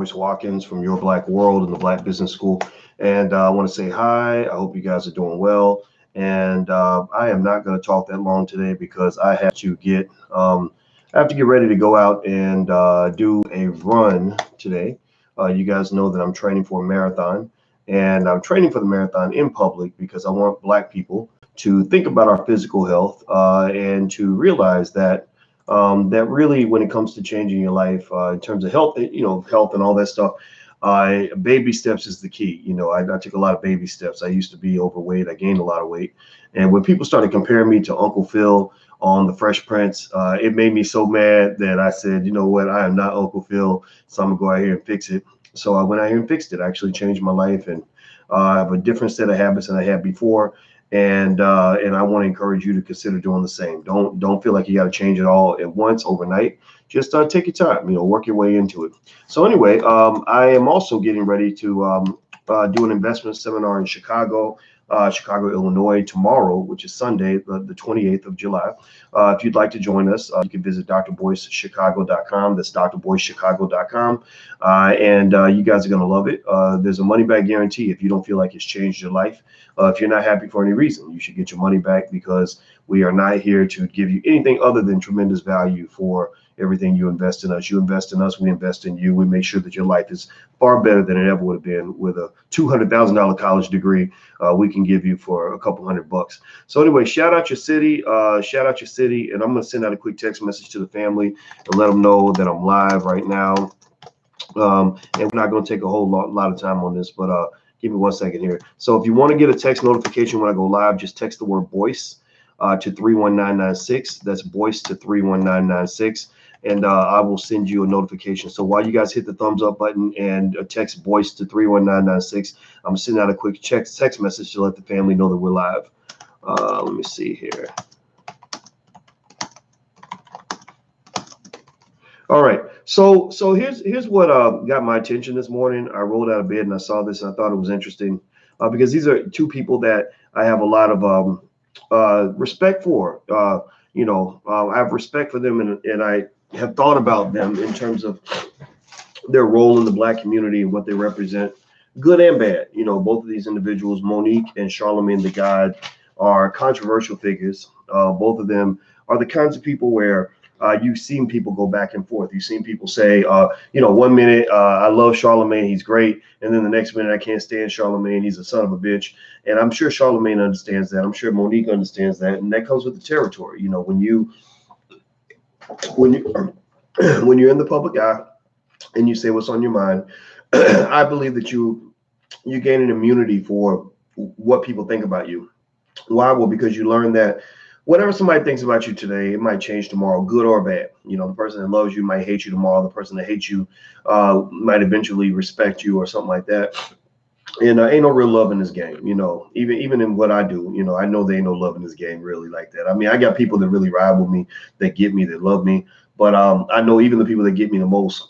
Boyce Watkins from Your Black World and the Black Business School. And I want to say hi. I hope you guys are doing well. And I am not going to talk that long today because I have to get ready to go out and do a run today. You guys know that I'm training for a marathon, and I'm training for the marathon in public because I want Black people to think about our physical health and to realize that really, when it comes to changing your life in terms of health, health and all that stuff, baby steps is the key. I took a lot of baby steps. I used to be overweight. I gained a lot of weight. And when people started comparing me to Uncle Phil on the Fresh Prince, it made me so mad that I said, you know what, I am not Uncle Phil, so I'm gonna go out here and fix it. So I went out here and fixed it. I actually changed my life, and I have a different set of habits than I had before. And I want to encourage you to consider doing the same. Don't feel like you got to change it all at once overnight. Just take your time, work your way into it. So anyway, I am also getting ready to do an investment seminar in Chicago, Illinois tomorrow, which is Sunday, the 28th of July. If you'd like to join us, you can visit drboycechicago.com. That's drboycechicago.com. And you guys are going to love it. There's a money back guarantee if you don't feel like it's changed your life. If you're not happy for any reason, you should get your money back, because we are not here to give you anything other than tremendous value for everything you invest in us. You invest in us, we invest in you. We make sure that your life is far better than it ever would have been with a $200,000 college degree we can give you for a couple $100. So anyway, shout out your city, and I'm going to send out a quick text message to the family and let them know that I'm live right now. And we're not going to take a whole lot of time on this, but give me 1 second here. So if you want to get a text notification when I go live, just text the word Boyce to 31996. That's Boyce to 31996. And I will send you a notification. So while you guys hit the thumbs up button and text Boyce to 31996, I'm sending out a quick text message to let the family know that we're live. Let me see here. All right. So here's what got my attention this morning. I rolled out of bed and I saw this and I thought it was interesting because these are two people that I have a lot of respect for. I have respect for them, and I have thought about them in terms of their role in the Black community and what they represent, good and bad. Both of these individuals, Monique and Charlamagne the God, are controversial figures. Both of them are the kinds of people where you've seen people go back and forth. You've seen people say, 1 minute, I love Charlamagne, he's great. And then the next minute, I can't stand Charlamagne, he's a son of a bitch. And I'm sure Charlamagne understands that. I'm sure Monique understands that. And that comes with the territory. When you're in the public eye and you say what's on your mind, I believe that you gain an immunity for what people think about you. Why? Well, because you learn that whatever somebody thinks about you today, it might change tomorrow, good or bad. The person that loves you might hate you tomorrow. The person that hates you might eventually respect you or something like that. And ain't no real love in this game, even in what I do, I know there ain't no love in this game really like that. I mean, I got people that really ride with me, that get me, that love me. But I know even the people that get me the most,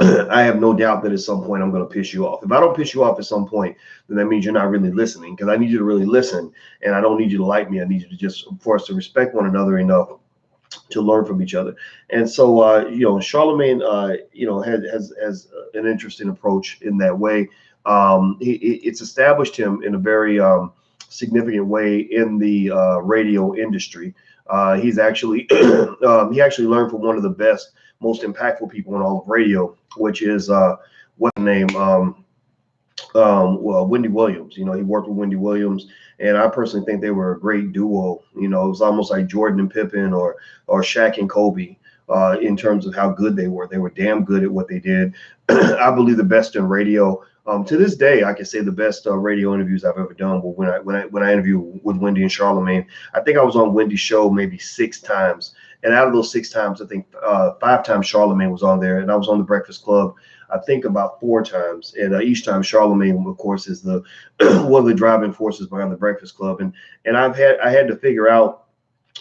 I have no doubt that at some point I'm going to piss you off. If I don't piss you off at some point, then that means you're not really listening, because I need you to really listen. And I don't need you to like me. I need you to just, for us to respect one another enough to learn from each other. And so, Charlamagne, has an interesting approach in that way. It's established him in a very significant way in the radio industry. He's actually he actually learned from one of the best, most impactful people in all of radio, which is what's the name? Wendy Williams. He worked with Wendy Williams, and I personally think they were a great duo. It was almost like Jordan and Pippen or Shaq and Kobe in terms of how good they were. They were damn good at what they did. I believe the best in radio. To this day, I can say the best radio interviews I've ever done were when I interviewed with Wendy and Charlamagne. I think I was on Wendy's show maybe 6 times. And out of those 6 times, I think 5 times Charlamagne was on there. And I was on The Breakfast Club, I think about 4 times. And each time Charlamagne, of course, is the one of the driving forces behind The Breakfast Club. And I had to figure out,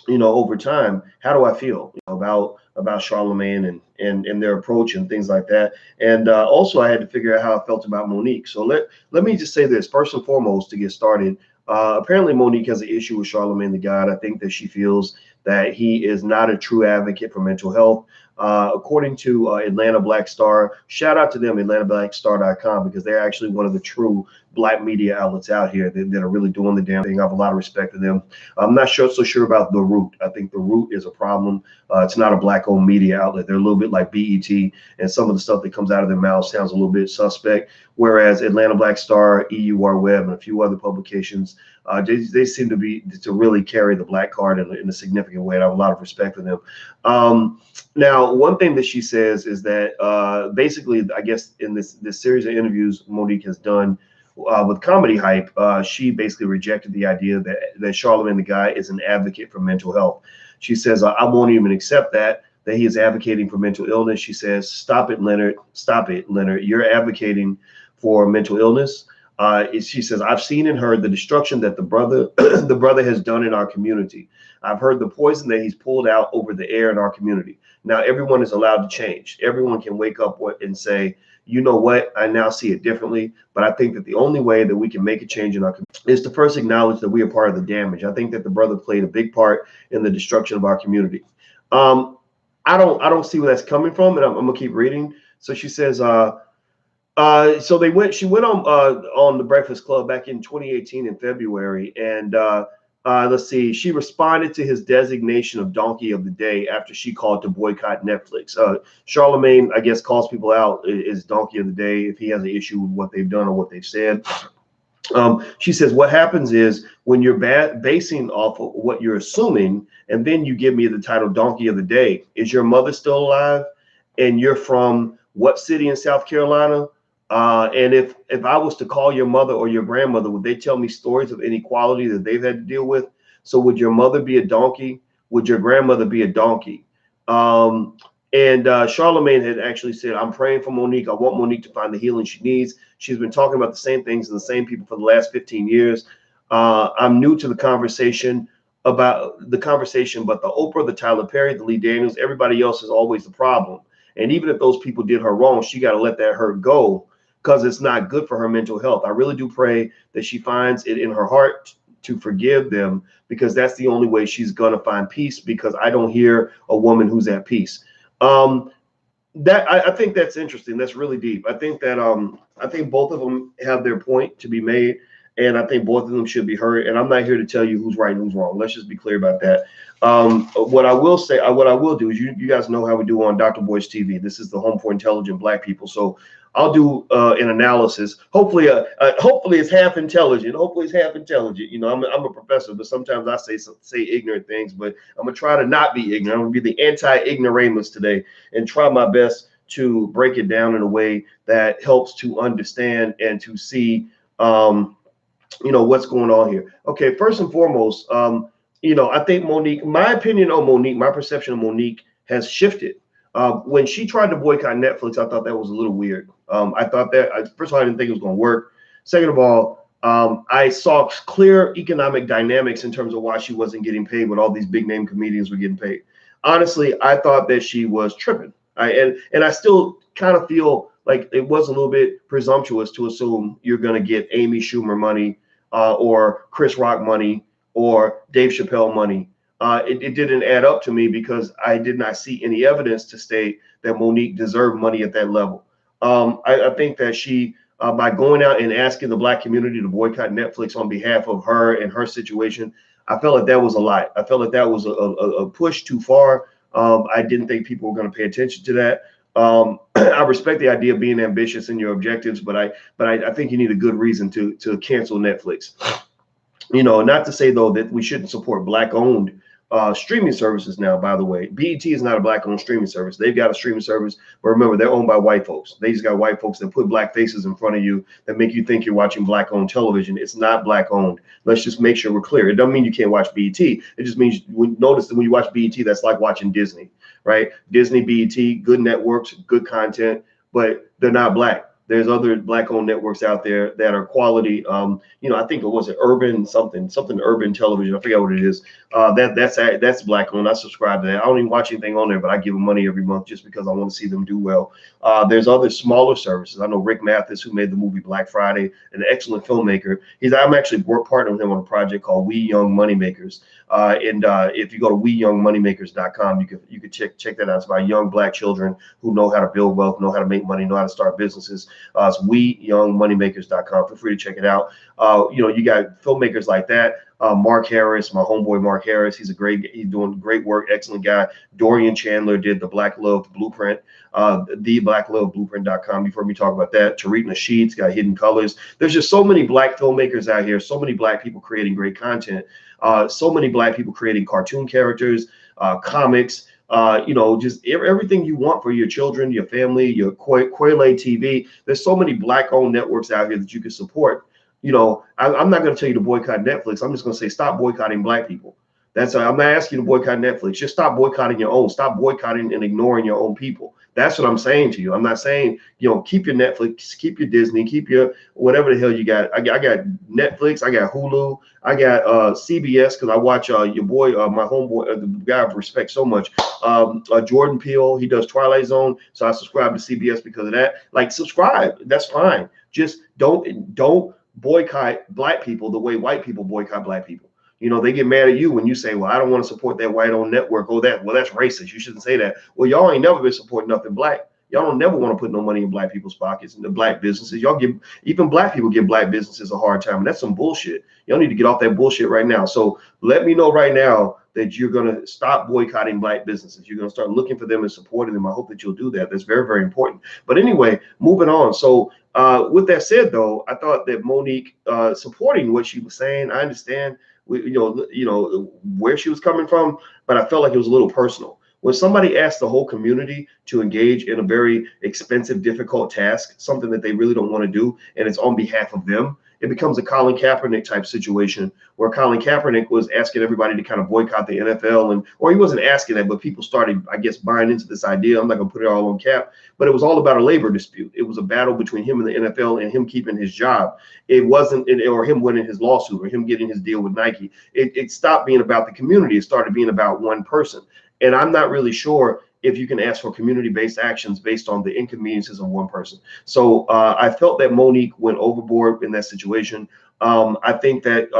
over time, how do I feel about Charlamagne and their approach and things like that. And also I had to figure out how I felt about Monique. So let me just say this first and foremost to get started. Apparently Monique has an issue with Charlamagne the God. I think that she feels that he is not a true advocate for mental health. According to Atlanta Black Star, shout out to them, AtlantaBlackStar.com, because they're actually one of the true Black media outlets out here that are really doing the damn thing. I have a lot of respect for them. I'm not so sure about The Root. I think The Root is a problem. It's not a Black-owned media outlet. They're a little bit like BET, and some of the stuff that comes out of their mouth sounds a little bit suspect. Whereas Atlanta Black Star, EUR Web, and a few other publications, they seem to really carry the Black card in a significant way. And I have a lot of respect for them. Now, one thing that she says is that basically, I guess in this series of interviews Monique has done with Comedy Hype, she basically rejected the idea that Charlamagne the Guy is an advocate for mental health. She says, I won't even accept that he is advocating for mental illness. She says, stop it, Leonard. Stop it, Leonard. You're advocating for mental illness. She says, I've seen and heard the destruction that the brother has done in our community. I've heard the poison that he's pulled out over the air in our community. Now, everyone is allowed to change. Everyone can wake up and say, you know what, I now see it differently. But I think that the only way that we can make a change in our community is to first acknowledge that we are part of the damage. I think that the brother played a big part in the destruction of our community. I don't see where that's coming from, and I'm gonna keep reading. So she says, so she went on the Breakfast Club back in 2018 in February, and let's see, she responded to his designation of Donkey of the Day after she called to boycott Netflix. Charlamagne, I guess, calls people out as Donkey of the Day if he has an issue with what they've done or what they've said. She says, what happens is when you're basing off of what you're assuming, and then you give me the title Donkey of the Day, is your mother still alive? And you're from what city in South Carolina? And if I was to call your mother or your grandmother, would they tell me stories of inequality that they've had to deal with? So would your mother be a donkey? Would your grandmother be a donkey? And Charlamagne had actually said, I'm praying for Monique. I want Monique to find the healing she needs. She's been talking about the same things and the same people for the last 15 years. I'm new to the conversation, but the Oprah, the Tyler Perry, the Lee Daniels, everybody else is always the problem. And even if those people did her wrong, she got to let that hurt go because it's not good for her mental health. I really do pray that she finds it in her heart to forgive them, because that's the only way she's going to find peace, because I don't hear a woman who's at peace. I think that's interesting. That's really deep. I think that I think both of them have their point to be made, and I think both of them should be heard. And I'm not here to tell you who's right and who's wrong. Let's just be clear about that. What I will do is you guys know how we do on Dr. Boyce TV. This is the home for intelligent Black people. So I'll do an analysis. Hopefully it's half intelligent. Hopefully it's half intelligent. You know, I'm a professor, but sometimes I say ignorant things. But I'm gonna try to not be ignorant. I'm gonna be the anti-ignoramus today and try my best to break it down in a way that helps to understand and to see, what's going on here. Okay, first and foremost, I think Monique. My opinion on Monique, my perception of Monique has shifted. When she tried to boycott Netflix, I thought that was a little weird. I thought that, first of all, I didn't think it was going to work. Second of all, I saw clear economic dynamics in terms of why she wasn't getting paid when all these big name comedians were getting paid. Honestly, I thought that she was tripping. And I still kind of feel like it was a little bit presumptuous to assume you're going to get Amy Schumer money or Chris Rock money or Dave Chappelle money. It didn't add up to me because I did not see any evidence to state that Monique deserved money at that level. I think that she, by going out and asking the Black community to boycott Netflix on behalf of her and her situation, I felt like that was a lie. I felt like that was a push too far. I didn't think people were going to pay attention to that. I respect the idea of being ambitious in your objectives, but I think you need a good reason to cancel Netflix. Not to say though that we shouldn't support Black-owned streaming services now. By the way, BET is not a Black-owned streaming service. They've got a streaming service, but remember, they're owned by white folks. They just got white folks that put Black faces in front of you that make you think you're watching Black-owned television. It's not Black-owned. Let's just make sure we're clear. It doesn't mean you can't watch BET. It just means notice that when you watch BET, that's like watching Disney, right? Disney, BET, good networks, good content, but they're not Black. There's other black-owned networks out there that are quality. I think it was Urban something Urban Television. I forget what it is. That's black-owned. I subscribe to that. I don't even watch anything on there, but I give them money every month just because I want to see them do well. There's other smaller services. I know Rick Mathis, who made the movie Black Friday, an excellent filmmaker. I'm actually partnering with him on a project called We Young Moneymakers. And if you go to weyoungmoneymakers.com, you could check that out. It's about young black children who know how to build wealth, know how to make money, know how to start businesses. It's weyoungmoneymakers.com. Feel free to check it out. You got filmmakers like that. Mark Harris, my homeboy Mark Harris, he's doing great work, excellent guy. Dorian Chandler did the Black Love Blueprint, theblackloveblueprint.com. You've heard me talk about that. Tariq Nasheed's got Hidden Colors. There's just so many black filmmakers out here, so many black people creating great content, so many black people creating cartoon characters, comics, just everything you want for your children, your family, your Quayle TV. There's so many black-owned networks out here that you can support. I'm not going to tell you to boycott Netflix. I'm just going to say stop boycotting black people. I'm not asking you to boycott Netflix. Just stop boycotting your own. Stop boycotting and ignoring your own people. That's what I'm saying to you. I'm not saying, keep your Netflix, keep your Disney, keep your whatever the hell you got. I got Netflix, I got Hulu, I got CBS because I watch your boy, my homeboy, the guy I respect so much, Jordan Peele. He does Twilight Zone, so I subscribe to CBS because of that. Like, subscribe. That's fine. Just don't boycott black people the way white people boycott black people. They get mad at you when you say, well, I don't want to support that white-owned network. That's racist. You shouldn't say that. Well, y'all ain't never been supporting nothing black. Y'all don't never want to put no money in black people's pockets and the black businesses. Even black people give black businesses a hard time. And that's some bullshit. Y'all need to get off that bullshit right now. So let me know right now that you're going to stop boycotting black businesses. You're going to start looking for them and supporting them. I hope that you'll do that. That's very, very important. But anyway, moving on. So with that said, though, I thought that Monique supporting what she was saying, I understand where she was coming from, but I felt like it was a little personal. When somebody asks the whole community to engage in a very expensive, difficult task, something that they really don't want to do, and it's on behalf of them, it becomes a Colin Kaepernick type situation where Colin Kaepernick was asking everybody to kind of boycott the NFL, or he wasn't asking that, but people started, I guess, buying into this idea. I'm not going to put it all on Cap, but it was all about a labor dispute. It was a battle between him and the NFL and him keeping his job. It wasn't, or him winning his lawsuit or him getting his deal with Nike. It stopped being about the community. It started being about one person. And I'm not really sure if you can ask for community-based actions based on the inconveniences of one person. So I felt that Monique went overboard in that situation. I think that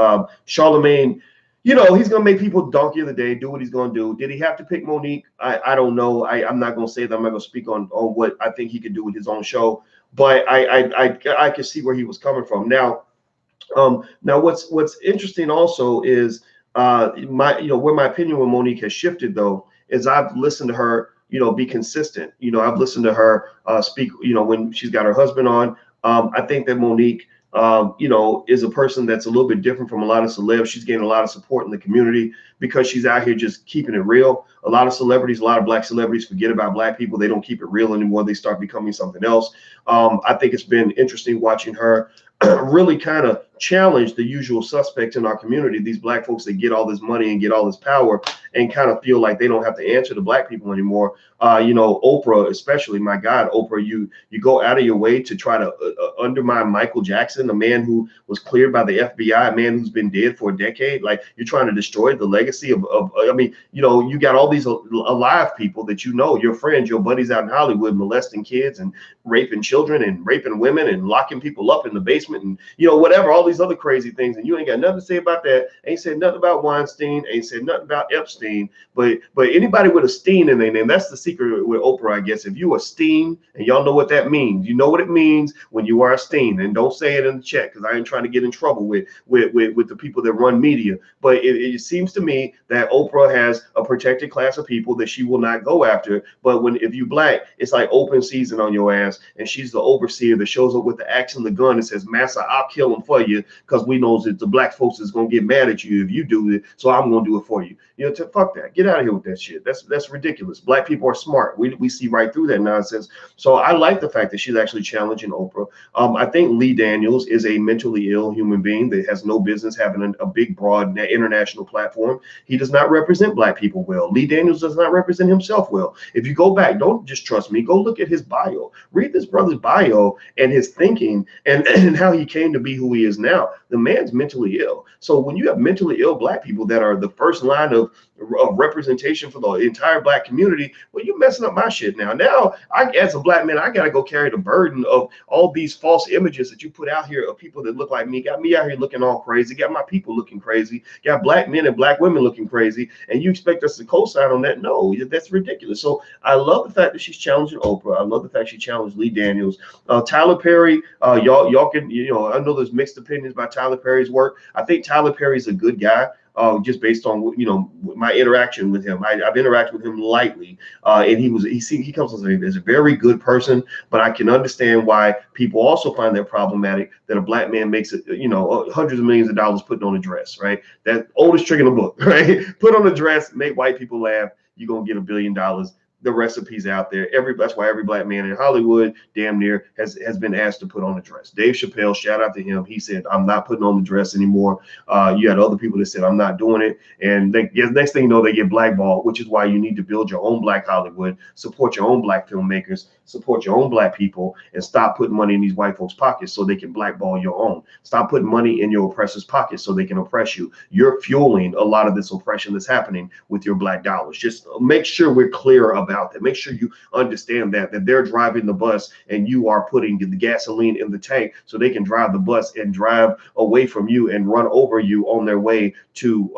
Charlamagne, he's going to make people donkey of the day, do what he's going to do. Did he have to pick Monique? I don't know. I'm not going to say that. I'm not going to speak on what I think he could do with his own show. But I can see where he was coming from. Now what's interesting also is where my opinion with Monique has shifted, though, is I've listened to her, be consistent. I've listened to her speak, when she's got her husband on. I think that Monique, is a person that's a little bit different from a lot of celebs. She's getting a lot of support in the community because she's out here just keeping it real. A lot of black celebrities forget about black people. They don't keep it real anymore. They start becoming something else. I think it's been interesting watching her really kind of challenge the usual suspects in our community, these black folks that get all this money and get all this power and kind of feel like they don't have to answer to black people anymore. Oprah, especially, my God, Oprah, you go out of your way to try to undermine Michael Jackson, a man who was cleared by the FBI, a man who's been dead for a decade. Like, you're trying to destroy the legacy of you got all these alive people that your friends, your buddies out in Hollywood molesting kids and raping children and raping women and locking people up in the basement and, whatever, all these other crazy things. And you ain't got nothing to say about that. Ain't said nothing about Weinstein, ain't said nothing about Epstein, but anybody with a Steen in their name, that's the secret with Oprah, I guess. If you a Steen, and y'all know what that means, you know what it means when you are a Steen, and don't say it in the chat because I ain't trying to get in trouble with the people that run media. But it seems to me that Oprah has a protected class of people that she will not go after. But if you black, it's like open season on your ass, and she's the overseer that shows up with the axe and the gun and says, "Massa, I'll kill him for you." you because we know that the black folks is gonna get mad at you if you do it. So I'm gonna do it for you. You know, fuck that. Get out of here with that shit. That's ridiculous. Black people are smart. We see right through that nonsense. So I like the fact that she's actually challenging Oprah. I think Lee Daniels is a mentally ill human being that has no business having a big, broad international platform. He does not represent black people well. Lee Daniels does not represent himself well. If you go back, don't just trust me. Go look at his bio. Read this brother's bio and his thinking and how he came to be who he is now. The man's mentally ill. So when you have mentally ill black people that are the first line of representation for the entire black community, well, you're messing up my shit now. Now, as a black man, I got to go carry the burden of all these false images that you put out here of people that look like me. Got me out here looking all crazy. Got my people looking crazy. Got black men and black women looking crazy. And you expect us to co-sign on that? No, that's ridiculous. So I love the fact that she's challenging Oprah. I love the fact she challenged Lee Daniels. Tyler Perry, y'all can, I know there's mixed opinions about Tyler Perry's work. I think Tyler Perry's a good guy. Just based on my interaction with him, I've interacted with him lightly, and he comes as a very good person. But I can understand why people also find that problematic that a black man makes it, hundreds of millions of dollars putting on a dress, right? That oldest trick in the book, right? Put on a dress, make white people laugh. You're gonna get $1 billion. The recipe's out there. That's why every black man in Hollywood damn near has been asked to put on a dress. Dave Chappelle, shout out to him. He said, I'm not putting on the dress anymore. You had other people that said, I'm not doing it. And next thing you know, they get blackballed, which is why you need to build your own black Hollywood, support your own black filmmakers, support your own black people, and stop putting money in these white folks' pockets so they can blackball your own. Stop putting money in your oppressors' pockets so they can oppress you. You're fueling a lot of this oppression that's happening with your black dollars. Just make sure we're clear about that. Make sure you understand that they're driving the bus and you are putting the gasoline in the tank so they can drive the bus and drive away from you and run over you on their way to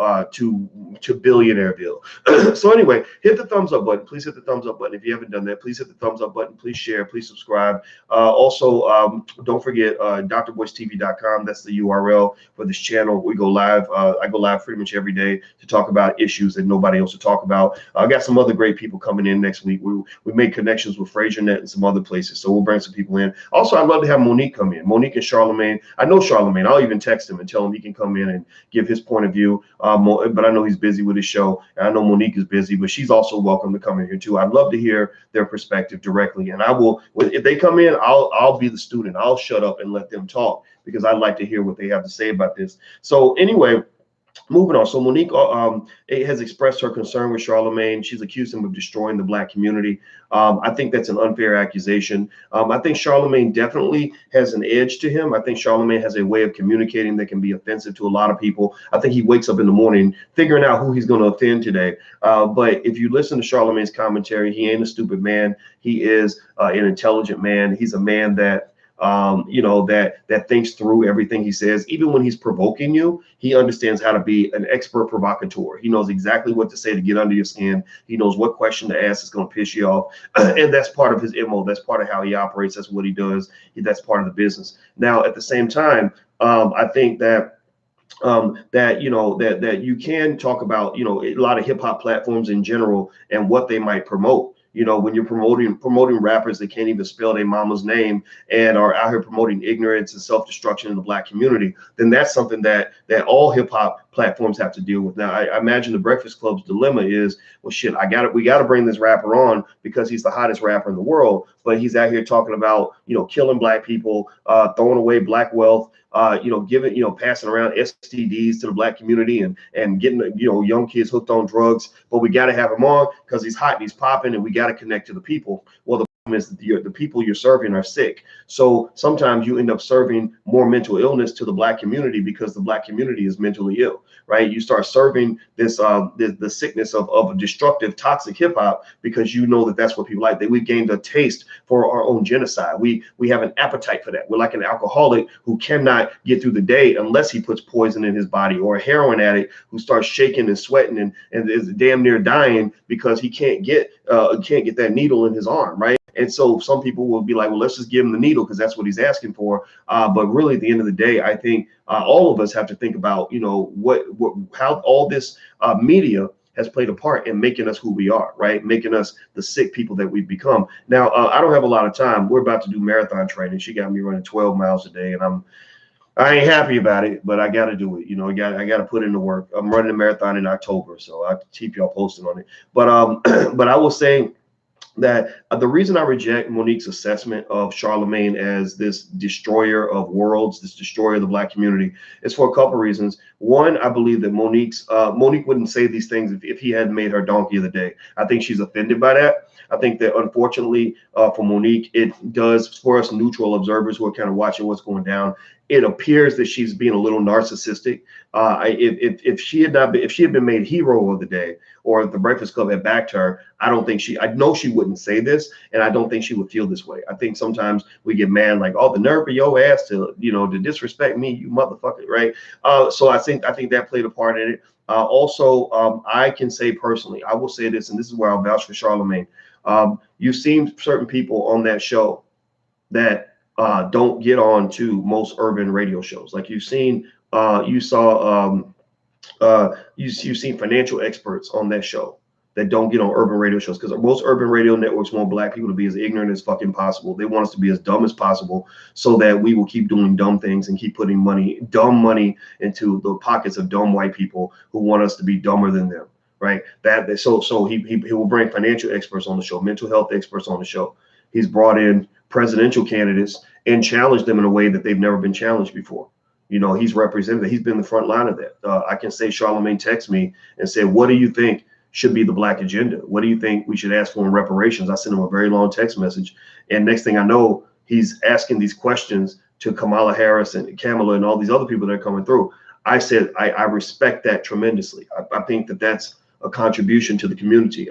Billionaire'ville. So anyway, hit the thumbs up button. Please hit the thumbs up button. If you haven't done that, please hit the thumbs up button. Please share. Please subscribe. Also, don't forget drboycetv.com. That's the URL for this channel. We go live. I go live pretty much every day to talk about issues that nobody else will talk about. I got some other great people coming in next week. We made connections with FraserNet and some other places, so we'll bring some people in. Also, I'd love to have Monique come in. Monique and Charlamagne. I know Charlamagne. I'll even text him and tell him he can come in and give his point of view. But I know he's busy with his show, and I know Monique is busy, but she's also welcome to come in here too. I'd love to hear their perspective directly, and I will. If they come in, I'll be the student. I'll shut up and let them talk because I'd like to hear what they have to say about this. So anyway. Moving on. So Monique has expressed her concern with Charlamagne. She's accused him of destroying the black community. I think that's an unfair accusation. I think Charlamagne definitely has an edge to him. I think Charlamagne has a way of communicating that can be offensive to a lot of people. I think he wakes up in the morning figuring out who he's going to offend today. But if you listen to Charlamagne's commentary, he ain't a stupid man. He is an intelligent man. He's a man that that thinks through everything he says. Even when he's provoking you, he understands how to be an expert provocateur. He knows exactly what to say to get under your skin. He knows what question to ask that's going to piss you off. And that's part of his MO. That's part of how he operates. That's what he does. That's part of the business. Now, at the same time, I think that that you can talk about, a lot of hip hop platforms in general and what they might promote. When you're promoting rappers that can't even spell their mama's name and are out here promoting ignorance and self-destruction in the black community, then that's something that all hip hop platforms have to deal with. Now, I imagine the Breakfast Club's dilemma is, well, shit, we got to bring this rapper on because he's the hottest rapper in the world, but he's out here talking about, killing black people, throwing away black wealth, passing around STDs to the black community and getting, young kids hooked on drugs. But we got to have him on because he's hot and he's popping and we got to connect to the people. Well, the problem is that the people you're serving are sick. So sometimes you end up serving more mental illness to the black community because the black community is mentally ill, right? You start serving this the sickness of a destructive, toxic hip hop because you know that that's what people like. That we've gained a taste for our own genocide. We have an appetite for that. We're like an alcoholic who cannot get through the day unless he puts poison in his body, or a heroin addict who starts shaking and sweating and is damn near dying because he can't get that needle in his arm, right? And so some people will be like, well, let's just give him the needle because that's what he's asking for. But really, at the end of the day, I think all of us have to think about, how all this media has played a part in making us who we are, right? Making us the sick people that we've become. Now, I don't have a lot of time. We're about to do marathon training. She got me running 12 miles a day, and I ain't happy about it, but I got to do it. You know, I got to put in the work. I'm running a marathon in October, so I'll keep y'all posted on it. But but I will say that the reason I reject Monique's assessment of Charlamagne as this destroyer of worlds, this destroyer of the Black community, is for a couple of reasons. One, I believe that Monique wouldn't say these things if he hadn't made her donkey of the day. I think she's offended by that. I think that unfortunately for Monique, it does, for us neutral observers who are kind of watching what's going down, it appears that she's being a little narcissistic. If she had not been, if she had been made hero of the day, or if the Breakfast Club had backed her, I know she wouldn't say this, and I don't think she would feel this way. I think sometimes we get mad, like, oh, the nerve of your ass to, to disrespect me, you motherfucker, right? So I think that played a part in it. Also, I can say personally, I will say this, and this is where I'll vouch for Charlamagne. You've seen certain people on that show that don't get on to most urban radio shows. Like you've seen, you've seen financial experts on that show that don't get on urban radio shows, because most urban radio networks want Black people to be as ignorant as fucking possible. They want us to be as dumb as possible so that we will keep doing dumb things and keep putting dumb money into the pockets of dumb white people who want us to be dumber than them. Right. So he will bring financial experts on the show, mental health experts on the show. He's brought in presidential candidates and challenged them in a way that they've never been challenged before. He's represented that. He's been the front line of that. I can say Charlamagne texted me and said, what do you think should be the Black agenda? What do you think we should ask for in reparations? I sent him a very long text message. And next thing I know, he's asking these questions to Kamala Harris and Kamala and all these other people that are coming through. I said, I respect that tremendously. I think that that's a contribution to the community.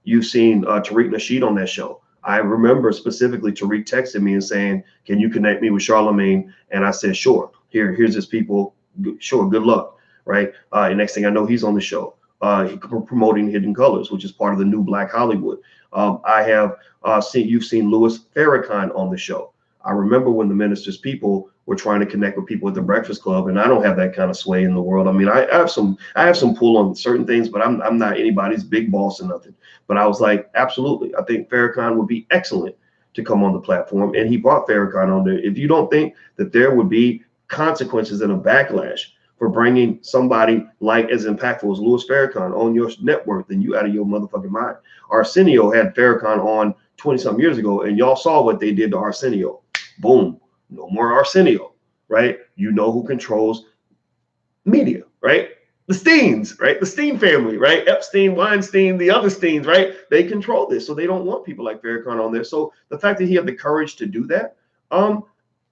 You've seen Tariq Nasheed on that show. I remember specifically Tariq texted me and saying, can you connect me with Charlamagne? And I said, sure. Here's his people. Sure, good luck. Right. And next thing I know, he's on the show promoting Hidden Colors, which is part of the new Black Hollywood. I have you've seen Louis Farrakhan on the show. I remember when the Minister's people were trying to connect with people at the Breakfast Club, and I don't have that kind of sway in the world. I mean, I have some pull on certain things, but I'm not anybody's big boss or nothing. But I was like, absolutely, I think Farrakhan would be excellent to come on the platform, and he brought Farrakhan on there. If you don't think that there would be consequences and a backlash for bringing somebody like as impactful as Louis Farrakhan on your network, then you out of your motherfucking mind. Arsenio had Farrakhan on 20-some years ago, and y'all saw what they did to Arsenio. Boom, no more Arsenio, right? You know who controls media, right? The Steens, right? The Steen family, right? Epstein, Weinstein, the other Steens, right? They control this, so they don't want people like Farrakhan on there. So the fact that he had the courage to do that,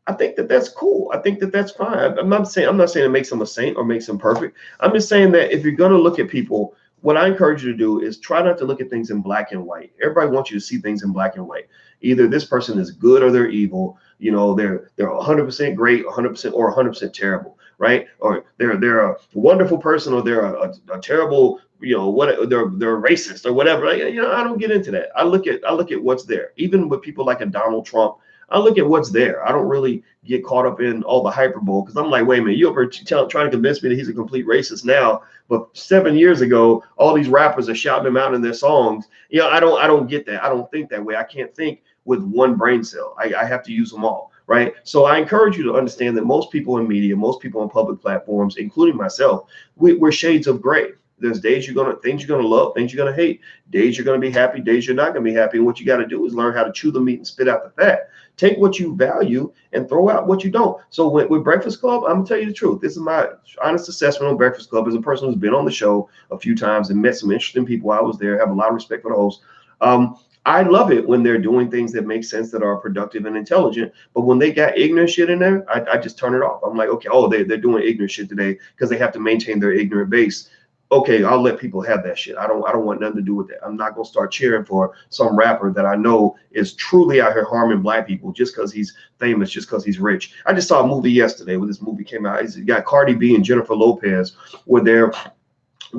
I think that that's cool. I think that that's fine. I'm not saying it makes him a saint or makes him perfect. I'm just saying that if you're going to look at people, what I encourage you to do is try not to look at things in black and white. Everybody wants you to see things in black and white. Either this person is good or they're evil. They're 100% great, 100% or 100% terrible, right? Or they're a wonderful person, or they're a terrible, they're racist or whatever. I don't get into that. I look at what's there. Even with people like a Donald Trump, I look at what's there. I don't really get caught up in all the hyperbole, because I'm like, wait a minute, you ever trying to convince me that he's a complete racist now? But 7 years ago, all these rappers are shouting him out in their songs. I don't get that. I don't think that way. I can't think with one brain cell. I have to use them all, right? So I encourage you to understand that most people in media, most people on public platforms, including myself, we're shades of gray. There's things you're gonna love, things you're gonna hate, days you're gonna be happy, days you're not gonna be happy. And what you got to do is learn how to chew the meat and spit out the fat. Take what you value and throw out what you don't. So with Breakfast Club, I'm gonna tell you the truth. This is my honest assessment on Breakfast Club as a person who's been on the show a few times and met some interesting people while I was there. Have a lot of respect for the host. I love it when they're doing things that make sense, that are productive and intelligent. But when they got ignorant shit in there, I just turn it off. I'm like, okay, they're doing ignorant shit today because they have to maintain their ignorant base. Okay, I'll let people have that shit. I don't want nothing to do with that. I'm not gonna start cheering for some rapper that I know is truly out here harming black people just because he's famous, just because he's rich. I just saw a movie yesterday when this movie came out. It's got Cardi B and Jennifer Lopez, where they're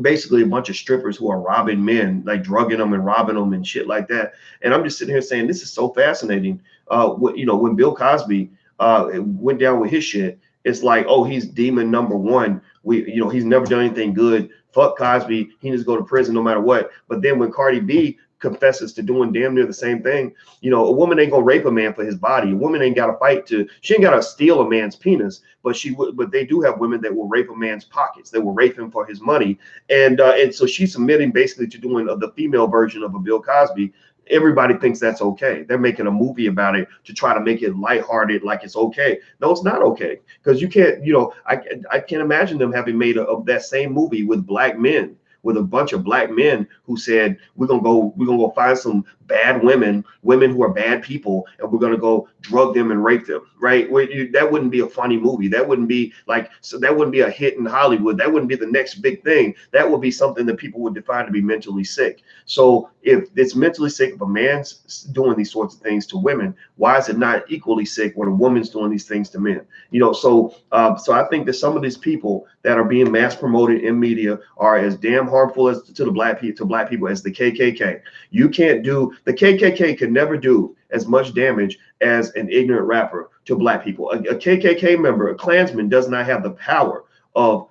basically a bunch of strippers who are robbing men, like drugging them and robbing them and shit like that. And I'm just sitting here saying, this is so fascinating. When Bill Cosby went down with his shit, it's like, oh, he's demon number one. He's never done anything good. Fuck Cosby. He needs to go to prison no matter what. But then when Cardi B confesses to doing damn near the same thing. You know, a woman ain't gonna rape a man for his body. A woman ain't got to fight to. She ain't got to steal a man's penis, but she would. But they do have women that will rape a man's pockets. They will rape him for his money, and so she's submitting basically to doing the female version of a Bill Cosby. Everybody thinks that's okay. They're making a movie about it to try to make it lighthearted, like it's okay. No, it's not okay, because you can't. You know, I can't imagine them having made that same movie with black men, with a bunch of black men who said, we're gonna go find some bad women who are bad people, and we're gonna go drug them and rape them, right? That wouldn't be a funny movie. That wouldn't be like, so that wouldn't be a hit in Hollywood. That wouldn't be the next big thing. That would be something that people would define to be mentally sick. So if it's mentally sick if a man's doing these sorts of things to women, why is it not equally sick when a woman's doing these things to men? You know, so I think that some of these people that are being mass promoted in media are as damn harmful as to black people as the KKK. You can't do, the KKK could never do as much damage as an ignorant rapper to black people. A KKK member, a Klansman, does not have the power of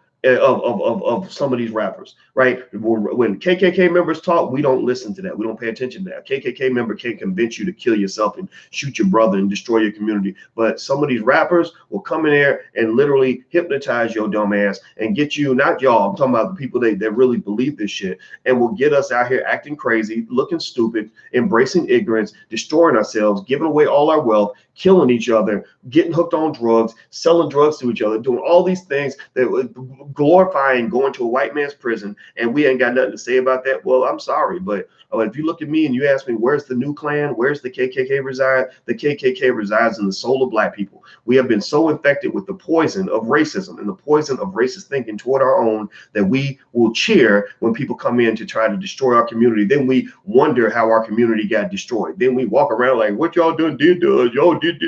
some of these rappers, right? When KKK members talk, we don't listen to that. We don't pay attention to that. A KKK member can't convince you to kill yourself and shoot your brother and destroy your community. But some of these rappers will come in there and literally hypnotize your dumb ass and get you, not y'all, I'm talking about the people that really believe this shit, and will get us out here acting crazy, looking stupid, embracing ignorance, destroying ourselves, giving away all our wealth, killing each other, getting hooked on drugs, selling drugs to each other, doing all these things that glorifying going to a white man's prison, and we ain't got nothing to say about that. Well, I'm sorry, but if you look at me and you ask me, where's the new Klan, where's the KKK reside? The KKK resides in the soul of black people. We have been so infected with the poison of racism and the poison of racist thinking toward our own that we will cheer when people come in to try to destroy our community. Then we wonder how our community got destroyed. Then we walk around like, what y'all done did to us? Y'all did.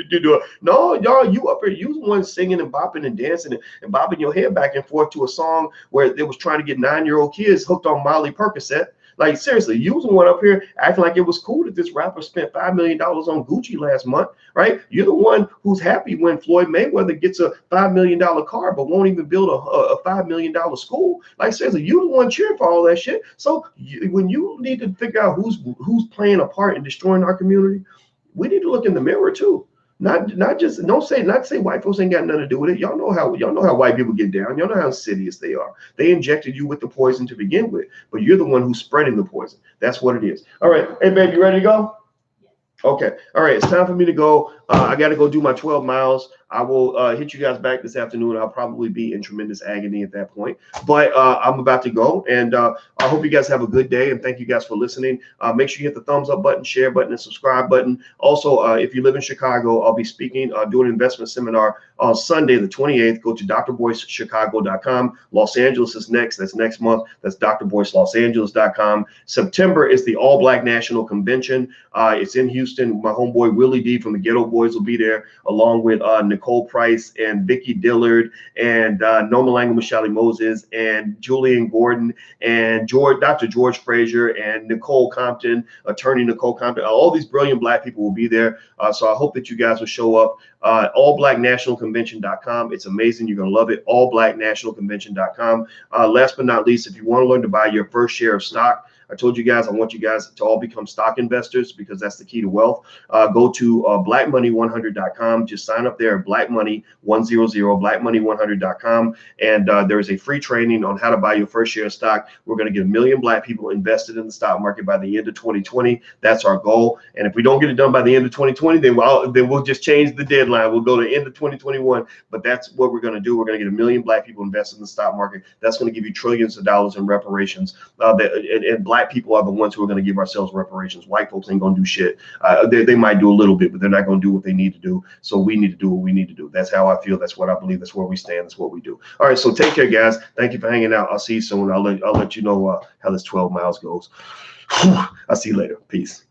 No, y'all, you up here, you the one singing and bopping and dancing and bobbing your head back and forth to a song where they was trying to get 9-year-old kids hooked on Molly Percocet. Like, seriously, you was the one up here acting like it was cool that this rapper spent $5 million on Gucci last month, right? You're the one who's happy when Floyd Mayweather gets a $5 million car but won't even build a $5 million school. Like, seriously, you're the one cheering for all that shit. So when you need to figure out who's playing a part in destroying our community, we need to look in the mirror too. Not say white folks ain't got nothing to do with it. Y'all know how white people get down. Y'all know how insidious they are. They injected you with the poison to begin with, but you're the one who's spreading the poison. That's what it is. All right, hey babe, you ready to go? Okay. All right. It's time for me to go. I got to go do my 12 miles. I will hit you guys back this afternoon. I'll probably be in tremendous agony at that point, but I'm about to go, and I hope you guys have a good day, and thank you guys for listening. Make sure you hit the thumbs up button, share button, and subscribe button. Also, if you live in Chicago, I'll be speaking, doing an investment seminar on Sunday, the 28th. Go to drboycechicago.com. Los Angeles is next. That's next month. That's drboycelosangeles.com. September is the All Black National Convention. It's in Houston. My homeboy Willie D from the Ghetto Boys will be there, along with Nicole Price and Vicky Dillard and Noma Langham Michelle Moses and Julian Gordon and Dr. George Frazier and Nicole Compton, attorney Nicole Compton. All these brilliant black people will be there. So I hope that you guys will show up. allblacknationalconvention.com. It's amazing. You're going to love it. allblacknationalconvention.com. Last but not least, if you want to learn to buy your first share of stock, I told you guys I want you guys to all become stock investors because that's the key to wealth. Go to blackmoney100.com. Just sign up there at blackmoney100, blackmoney100.com. And there's a free training on how to buy your first share of stock. We're going to get 1 million black people invested in the stock market by the end of 2020. That's our goal. And if we don't get it done by the end of 2020, then we'll just change the deadline. We'll go to the end of 2021. But that's what we're going to do. We're going to get 1 million black people invested in the stock market. That's going to give you trillions of dollars in reparations. And black people are the ones who are going to give ourselves reparations. White folks ain't going to do shit. They might do a little bit, but they're not going to do what they need to do. So we need to do what we need to do. That's how I feel. That's what I believe. That's where we stand. That's what we do. All right. So take care, guys. Thank you for hanging out. I'll see you soon. I'll let you know how this 12 miles goes. I'll see you later. Peace.